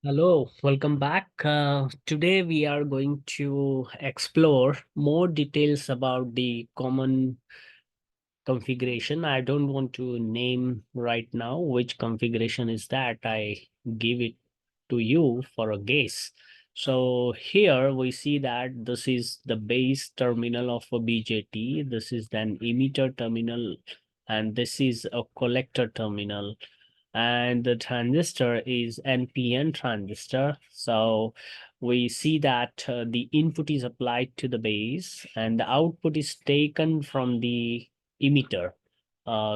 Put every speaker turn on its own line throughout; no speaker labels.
Hello, welcome back. Today we are going to explore more details about the common configuration. I don't want to name right now which configuration is that. I give it to you for a guess. So here we see that this is the base terminal of a BJT. This is an emitter terminal, and this is a collector terminal, and the transistor is NPN transistor. So we see that the input is applied to the base and the output is taken from the emitter.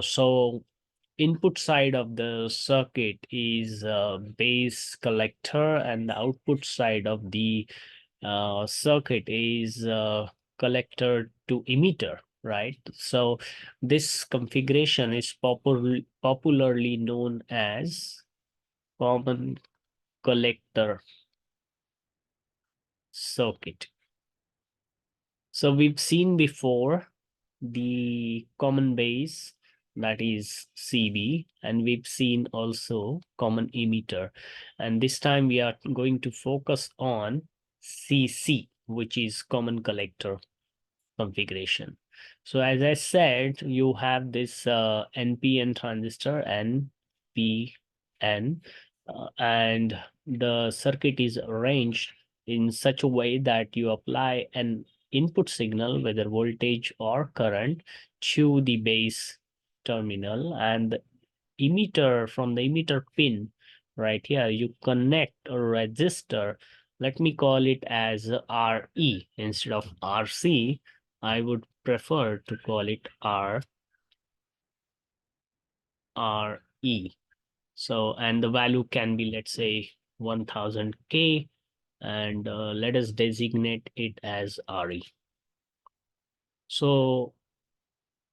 So input side of the circuit is base collector, and the output side of the circuit is collector to emitter, right? So this configuration is popularly known as common collector circuit. So we've seen before the common base, that is CB, and we've seen also common emitter. And this time we are going to focus on CC, which is common collector configuration. So as I said, you have this NPN transistor, NPN, and the circuit is arranged in such a way that you apply an input signal, whether voltage or current, to the base terminal, and the emitter, from the emitter pin right here, you connect a resistor. Let me call it as RE instead of RC. I would prefer to call it RE. So, and the value can be, let's say, 1000 K, and let us designate it as RE. So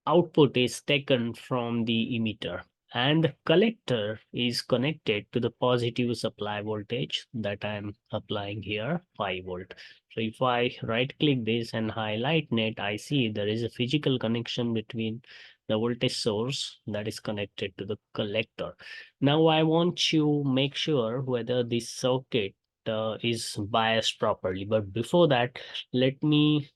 output is taken from the emitter, and the collector is connected to the positive supply voltage that I'm applying here, 5 volt. So if I right click this and highlight net, I see there is a physical connection between the voltage source that is connected to the collector. Now I want to make sure whether this circuit is biased properly, but before that, let me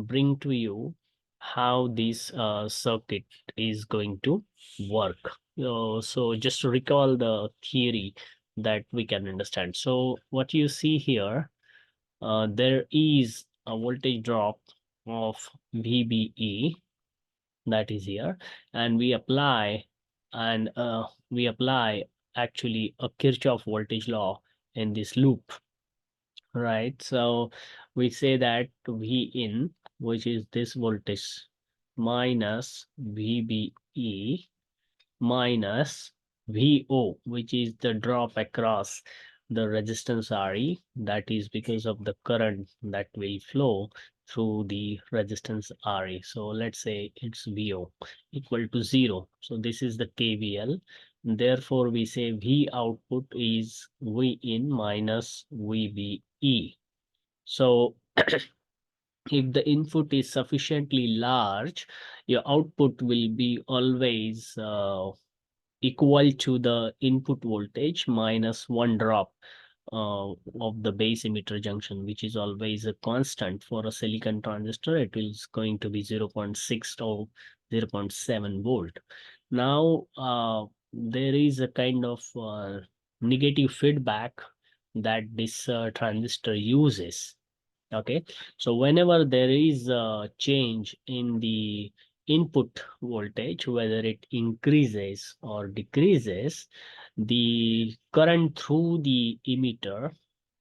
bring to you how this circuit is going to work. So just to recall the theory that we can understand. So what you see here, there is a voltage drop of VBE that is here, and we apply actually a Kirchhoff voltage law in this loop, right? So we say that V in, which is this voltage, minus VBE minus VO, which is the drop across the resistance RE. That is because of the current that will flow through the resistance RE. So let's say it's VO equal to 0. So this is the KVL. Therefore, we say V output is V in minus VBE. So if the input is sufficiently large, your output will be always equal to the input voltage minus one drop of the base emitter junction, which is always a constant for a silicon transistor. It is going to be 0.6 or 0.7 volt. Now, there is a kind of negative feedback that this transistor uses. Okay, so whenever there is a change in the input voltage, whether it increases or decreases, the current through the emitter,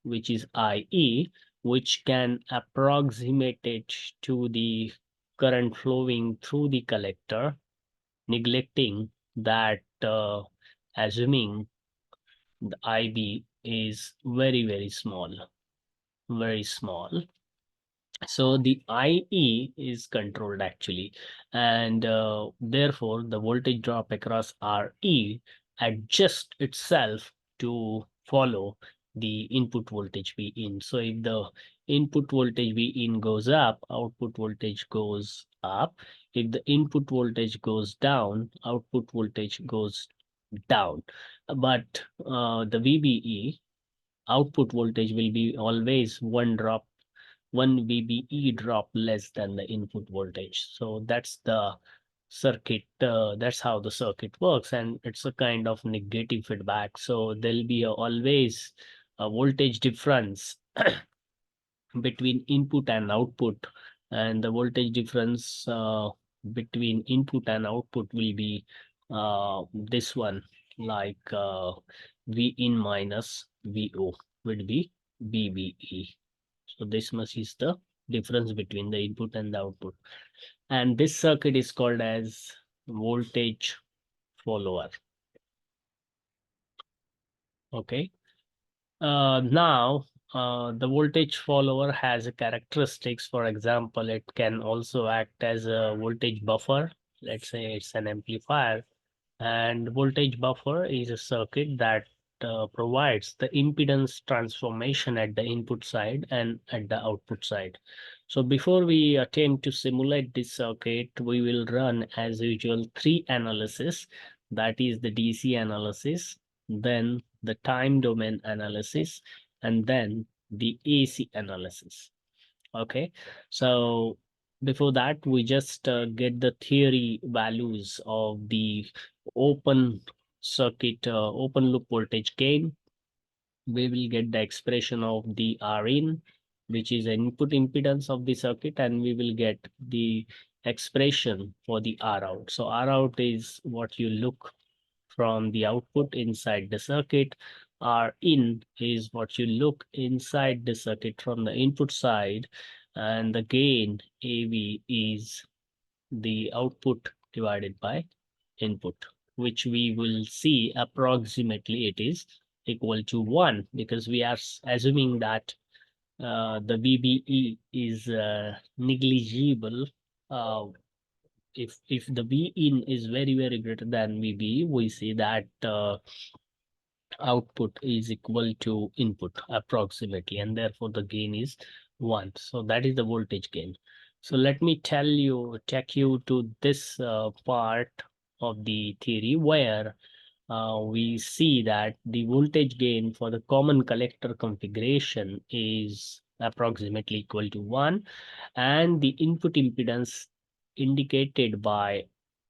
which is IE, which can approximate it to the current flowing through the collector, neglecting that, assuming the IB is very small, very small. So the IE is controlled actually, and therefore the voltage drop across RE adjusts itself to follow the input voltage V in. So if the input voltage V in goes up, output voltage goes up. If the input voltage goes down, output voltage goes down. But the VBE output voltage will be always one VBE drop less than the input voltage. So that's the circuit. That's how the circuit works, and it's a kind of negative feedback. So there'll be always a voltage difference between input and output, and the voltage difference between input and output will be this one, like V in minus VO would be VBE. So this much is the difference between the input and the output. And this circuit is called as voltage follower. Okay. Now, the voltage follower has a characteristics. For example, it can also act as a voltage buffer. Let's say it's an amplifier, and voltage buffer is a circuit that provides the impedance transformation at the input side and at the output side. So before we attempt to simulate this circuit, we will run as usual three analysis. That is the DC analysis, then the time domain analysis, and then the AC analysis. Okay, so before that, we just get the theory values of the open circuit, open loop voltage gain. We will get the expression of the Rin, which is input impedance of the circuit, and we will get the expression for the Rout. So Rout is what you look from the output inside the circuit. Rin is what you look inside the circuit from the input side, and the gain AV is the output divided by input, which we will see approximately it is equal to 1, because we are assuming that the VBE is negligible. If the V in is very greater than VBE, we see that output is equal to input approximately, and therefore the gain is 1. So that is the voltage gain. So let me take you to this part of the theory where we see that the voltage gain for the common collector configuration is approximately equal to 1, and the input impedance indicated by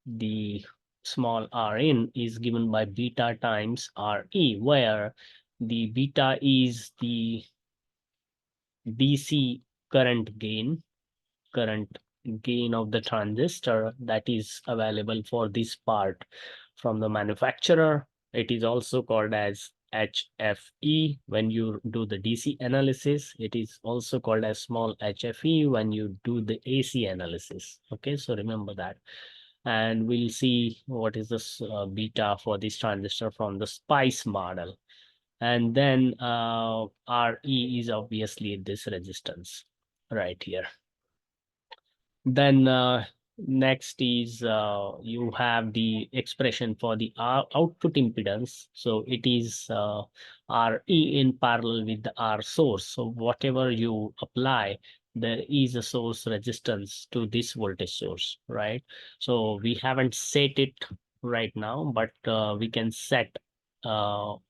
the small Rin is given by beta times Re, where the beta is the DC current gain of the transistor that is available for this part from the manufacturer. It is also called as HFE when you do the DC analysis. It is also called as small HFE when you do the AC analysis. Okay, so remember that. And we'll see what is this beta for this transistor from the SPICE model. And then Re is obviously this resistance right here. Then next is you have the expression for the output impedance. So it is Re in parallel with the R source. So whatever you apply, there is a source resistance to this voltage source, right? So we haven't set it right now, but we can set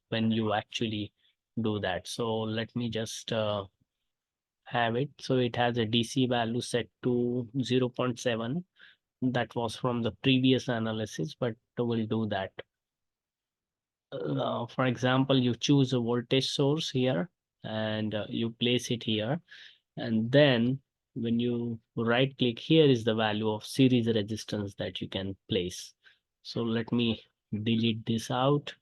when you actually do that. So let me just have it. So it has a DC value set to 0.7. That was from the previous analysis, but we'll do that. For example, you choose a voltage source here and you place it here. And then when you right click, here is the value of series resistance that you can place. So let me delete this out,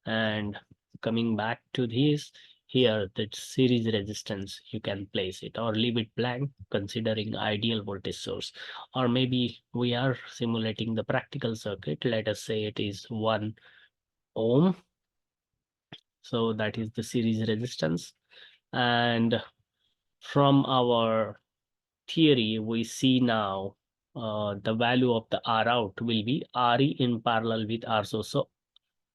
and coming back to this, here that series resistance you can place it or leave it blank considering ideal voltage source. Or maybe we are simulating the practical circuit, let us say it is 1 ohm. So that is the series resistance, and from our theory we see now the value of the R out will be Re in parallel with R source. So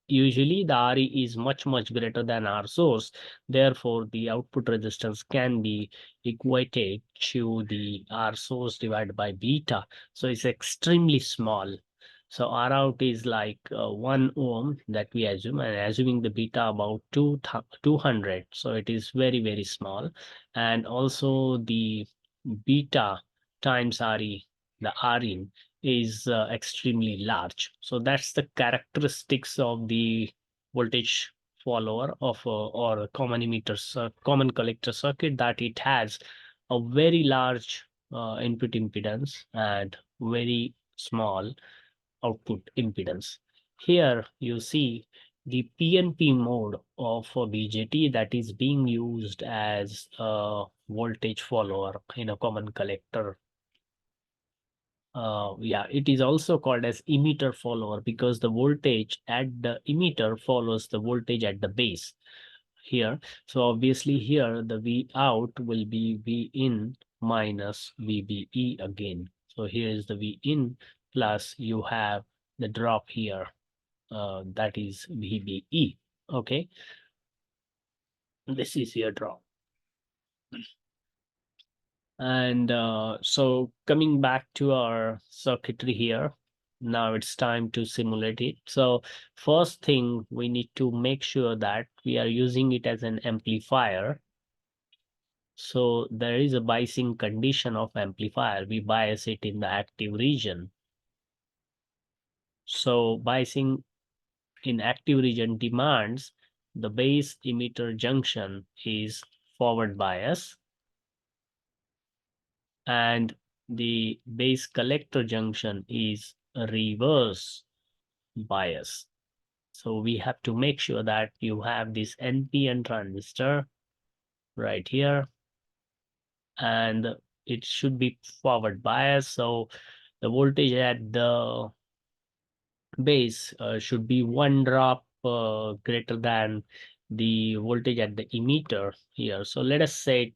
usually the Re is much greater than R source. Therefore, the output resistance can be equated to the R source divided by beta. So it's extremely small. So R out is like 1 ohm that we assume, and assuming the beta about 200. So it is very, very small. And also the beta times RE, the Rin is extremely large. So that's the characteristics of the voltage follower of or a common emitter, common collector circuit, that it has a very large input impedance and very small output impedance. Here you see the PNP mode of a BJT that is being used as a voltage follower in a common collector. Yeah, it is also called as emitter follower because the voltage at the emitter follows the voltage at the base here. So obviously here the V out will be V in minus VBE again. So here is the V in plus you have the drop here, that is VBE. Okay, this is your drop. And so coming back to our circuitry here, now it's time to simulate it. So first thing, we need to make sure that we are using it as an amplifier. So there is a biasing condition of amplifier. We bias it in the active region. So biasing in active region demands the base emitter junction is forward bias and the base collector junction is a reverse bias. So we have to make sure that you have this NPN transistor right here, and it should be forward bias. So the voltage at the base should be 1 drop greater than the voltage at the emitter here. So let us say,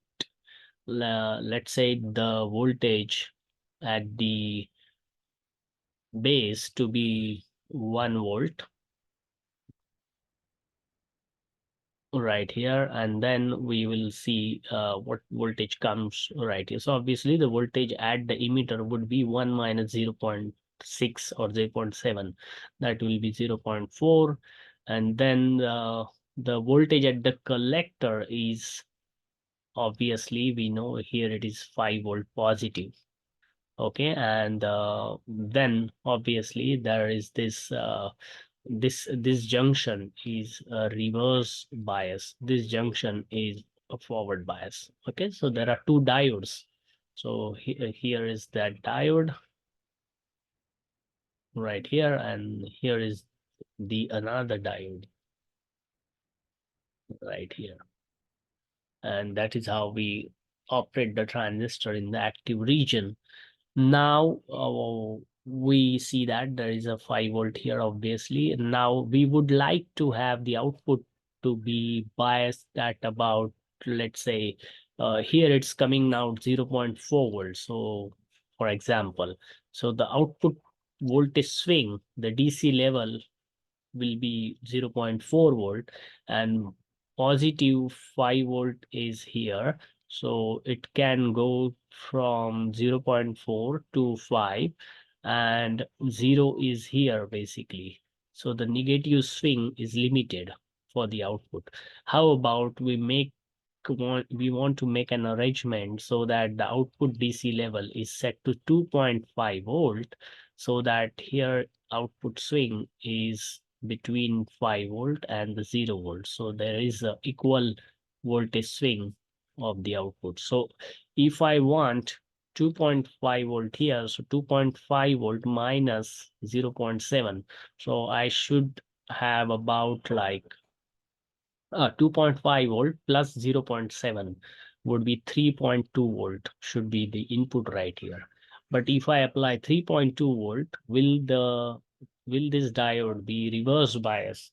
let's say the voltage at the base to be 1 volt right here, and then we will see what voltage comes right here. So obviously the voltage at the emitter would be 1 minus 0.6 or 0.7, that will be 0.4, and then the voltage at the collector is, obviously we know here it is 5 volt positive. Okay, and then obviously there is this junction is a reverse bias, this junction is a forward bias. Okay, so there are two diodes. So here is that diode right here, and here is the another diode right here, and that is how we operate the transistor in the active region. Now we see that there is a 5 volt here, obviously. Now we would like to have the output to be biased at about, let's say, here it's coming now 0.4 volts. So for example, so the output voltage swing, the DC level will be 0.4 volt, and positive 5 volt is here. So it can go from 0.4 to 5, and 0 is here basically. So the negative swing is limited for the output. How about we want to make an arrangement so that the output DC level is set to 2.5 volt, so that here output swing is between 5 volt and the 0 volt. So there is a equal voltage swing of the output. So if I want 2.5 volt here, so 2.5 volt minus 0.7, so I should have about like 2.5 volt plus 0.7 would be 3.2 volt should be the input right here. But if I apply 3.2 volt, will this diode be reverse bias?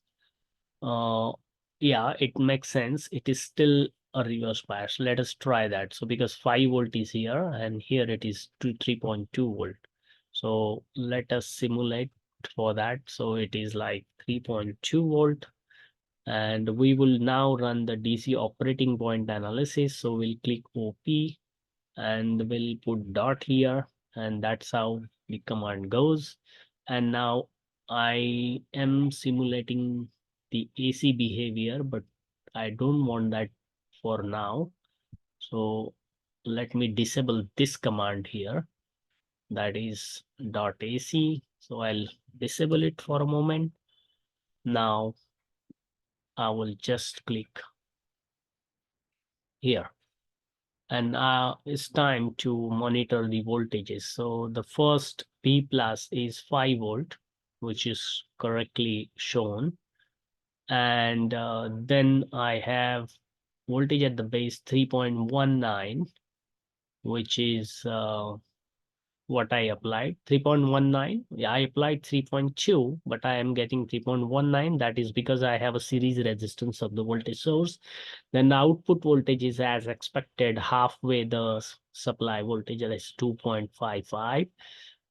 Yeah, it makes sense. It is still a reverse bias. Let us try that. So because 5 volt is here and here it is 3.2 volt. So let us simulate for that. So it is like 3.2 volt, and we will now run the DC operating point analysis. So we'll click OP and we'll put dot here, and that's how the command goes. And now I am simulating the AC behavior, but I don't want that for now. So let me disable this command here, that is .ac. So I'll disable it for a moment. Now I will just click here, and it's time to monitor the voltages. So the first P plus is 5 volt, which is correctly shown. And then I have voltage at the base 3.19, which is what I applied, 3.19. Yeah, I applied 3.2, but I am getting 3.19. That is because I have a series resistance of the voltage source. Then the output voltage is as expected, halfway the supply voltage, that is 2.55.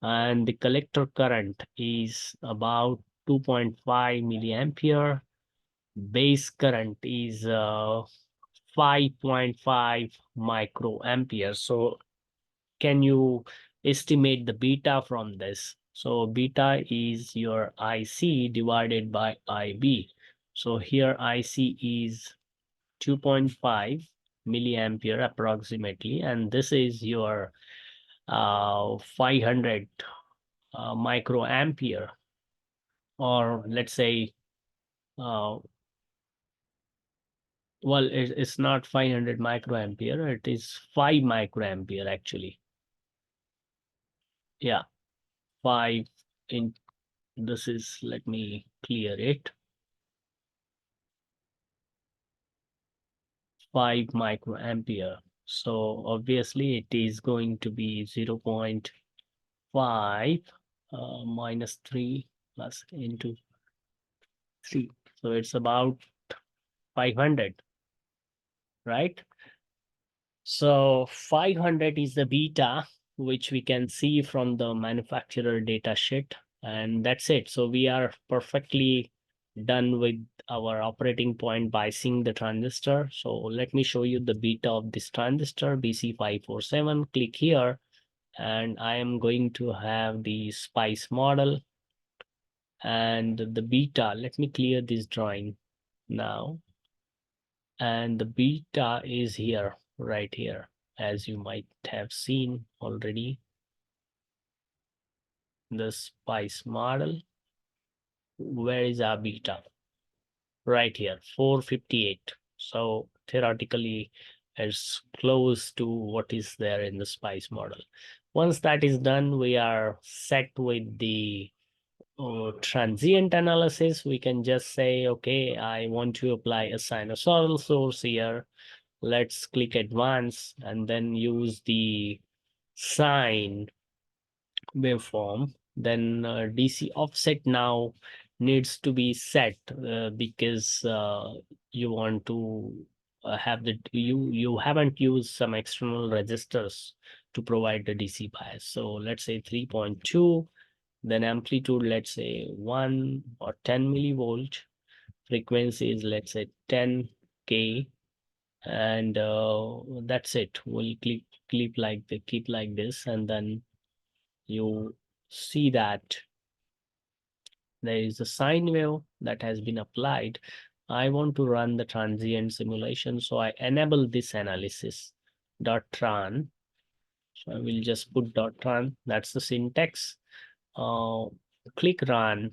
And the collector current is about 2.5 milliampere. Base current is 5.5 microampere. So can you estimate the beta from this? So beta is your IC divided by IB. So here IC is 2.5 milliampere approximately, and this is your 500 microampere, or let's say, uh, well, it's not 500 microampere, it is 5 microampere actually. Yeah, 5 in this is, let me clear it, 5 microampere. So obviously it is going to be 0.5 minus 3 plus into 3. So it's about 500, right? So 500 is the beta, which we can see from the manufacturer data sheet, and that's it. So we are perfectly done with our operating point biasing the transistor. So let me show you the beta of this transistor, BC547. Click here, and I am going to have the spice model and the beta. Let me clear this drawing now. And the beta is here, right here, as you might have seen already. The spice model, where is our beta? Right here, 458. So theoretically it's close to what is there in the spice model. Once that is done, we are set with the transient analysis. We can just say, okay, I want to apply a sinusoidal source here. Let's click advance and then use the sine waveform. Then DC offset now needs to be set because you want to have the you haven't used some external resistors to provide the DC bias. So let's say 3.2, then amplitude, let's say 1 or 10 millivolt, frequency is, let's say, 10k, and that's it. We'll keep like this, and then you see that there is a sine wave that has been applied. I want to run the transient simulation, so I enable this analysis dot tran. So I will just put dot tran, that's the syntax. Click run,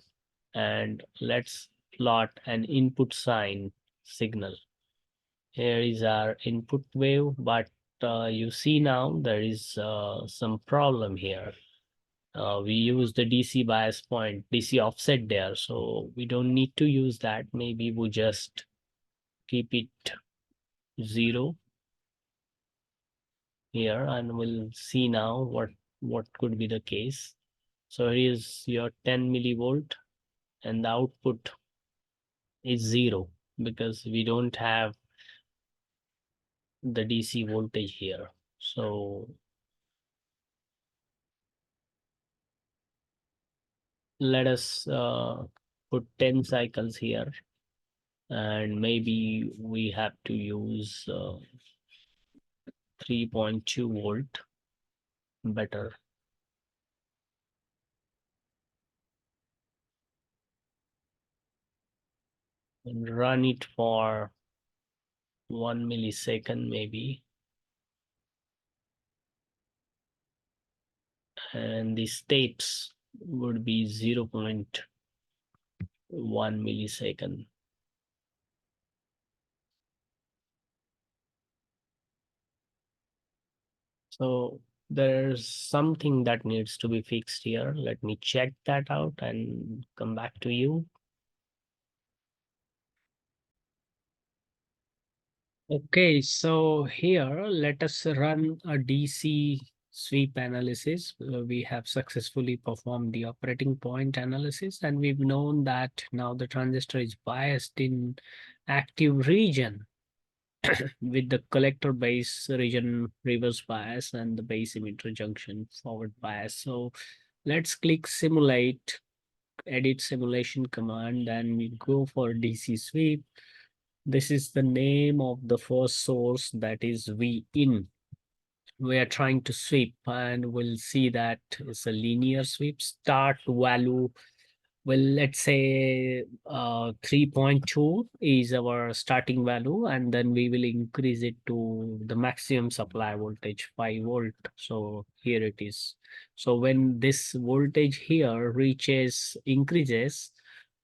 and let's plot an input sine signal. Here is our input wave, but you see now there is some problem here. We use the DC bias point, DC offset there, so we don't need to use that. Maybe we just keep it 0 here, and we'll see now what could be the case. So here is your 10 millivolt, and the output is 0 because we don't have the DC voltage here. So let us put 10 cycles here, and maybe we have to use 3.2 volt better. and run it for 1 millisecond maybe, and the steps would be 0.1 millisecond. So there's something that needs to be fixed here. Let me check that out and come back to you. Okay, so here let us run a DC sweep analysis. We have successfully performed the operating point analysis, and we've known that now the transistor is biased in active region with the collector base region reverse bias and the base emitter junction forward bias. So let's click simulate, edit simulation command, and we go for DC sweep. This is the name of the first source, that is V in. We are trying to sweep, and we'll see that it's a linear sweep. Start value, well, let's say 3.2 is our starting value, and then we will increase it to the maximum supply voltage, 5 volt. So here it is. So when this voltage here increases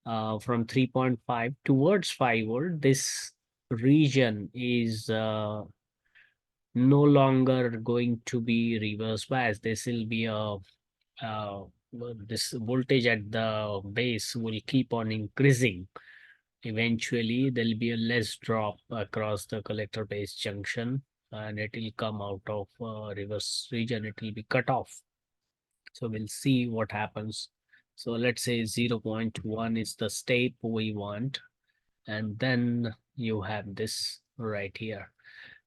from 3.5 towards 5 volt, this region is no longer going to be reverse bias. This will be this voltage at the base will keep on increasing. Eventually, there'll be a less drop across the collector base junction, and it will come out of reverse region. It will be cut off. So we'll see what happens. So let's say 0.1 is the step we want, and then you have this right here.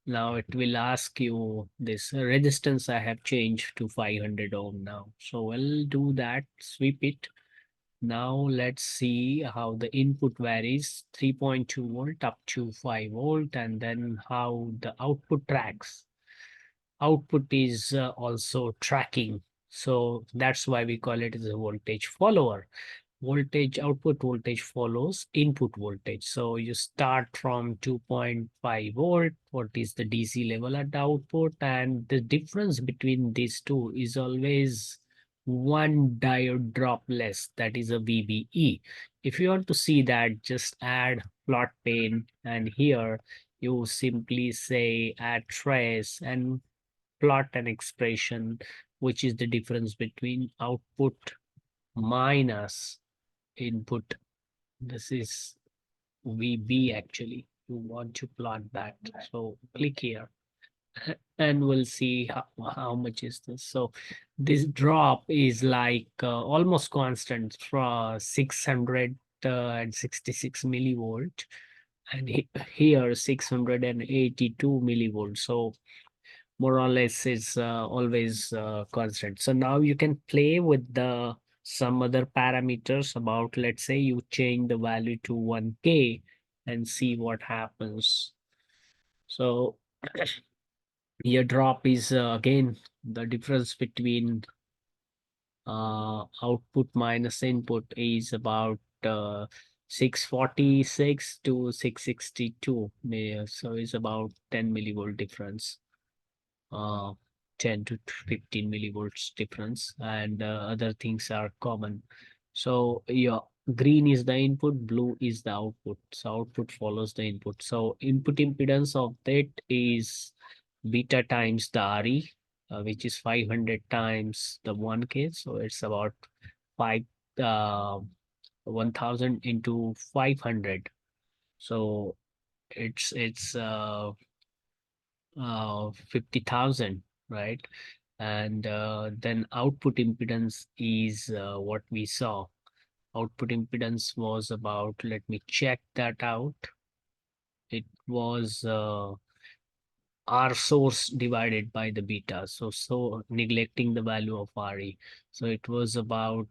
Now it will ask you this resistance. I have changed to 500 ohm now. So we'll do that, sweep it. Now let's see how the input varies, 3.2 volt up to 5 volt, and then how the output tracks. Output is also tracking. So that's why we call it as a voltage follower. Voltage, output voltage follows input voltage. So you start from 2.5 volt, what is the DC level at the output, and the difference between these two is always one diode drop less, that is a VBE. If you want to see that, just add plot pane, and here you simply say add trace and plot an expression, which is the difference between output minus input. This is VB actually. You want to plot that. So click here and we'll see how much is this. So this drop is like almost constant from 666 millivolt, and here 682 millivolts. So more or less is always constant. So now you can play with the some other parameters about, let's say you change the value to 1K and see what happens. So your drop is again the difference between output minus input is about 646 to 662. So it's about 10 millivolt difference. uh, 10 to 15 millivolts difference, and other things are common. So yeah, green is the input, blue is the output. So output follows the input. So input impedance of that is beta times the RE, which is 500 times the 1K. So it's about 5 uh, 1000 into 500. So it's 50,000, right? And then output impedance is what we saw. Output impedance was about, let me check that out. It was R source divided by the beta. So neglecting the value of RE. So it was about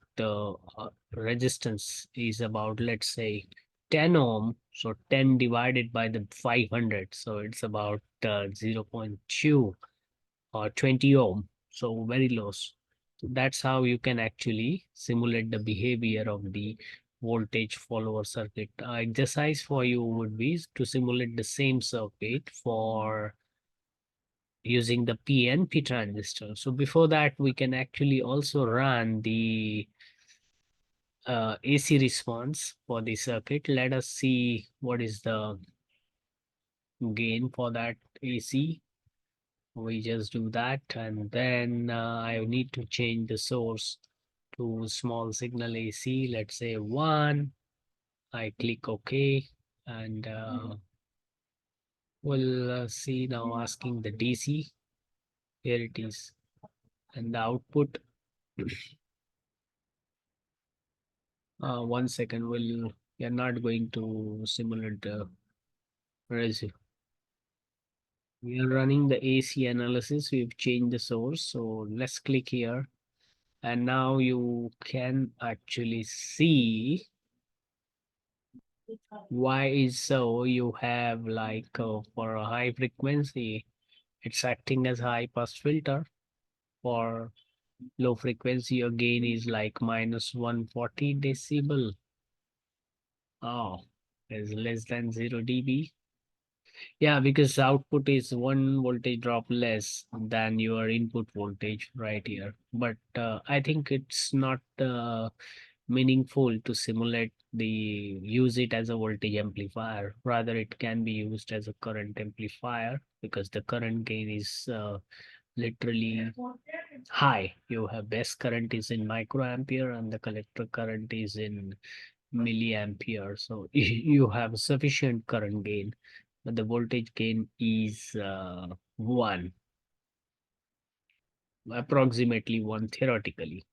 resistance is about, let's say 10 ohm. So 10 divided by the 500. So it's about 0.2 or 20 ohm. So very low. So that's how you can actually simulate the behavior of the voltage follower circuit. Exercise for you would be to simulate the same circuit for using the PNP transistor. So before that, we can actually also run the AC response for the circuit. Let us see what is the gain for that AC. We just do that, and then I need to change the source to small signal AC, let's say 1. I click OK, and we'll see now asking the DC. Here it is, and the output. 1 second, we are not going to simulate the residue. We are running the AC analysis. We've changed the source, so let's click here, and now you can actually see why is so. You have like for a high frequency, it's acting as high pass filter. For low frequency, your gain is like minus 140 decibel. Oh, is less than 0 dB. Yeah, because output is 1 voltage drop less than your input voltage right here. But I think it's not meaningful to simulate the use it as a voltage amplifier. Rather, it can be used as a current amplifier because the current gain is literally high. You have best current is in microampere and the collector current is in milliampere. So you have sufficient current gain, but the voltage gain is 1, approximately 1 theoretically.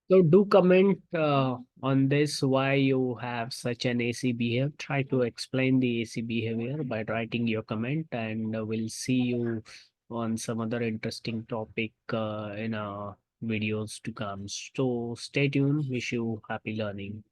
So do comment on this why you have such an AC behavior. Try to explain the AC behavior by writing your comment, and we'll see you on some other interesting topic in our videos to come. So stay tuned. Wish you happy learning.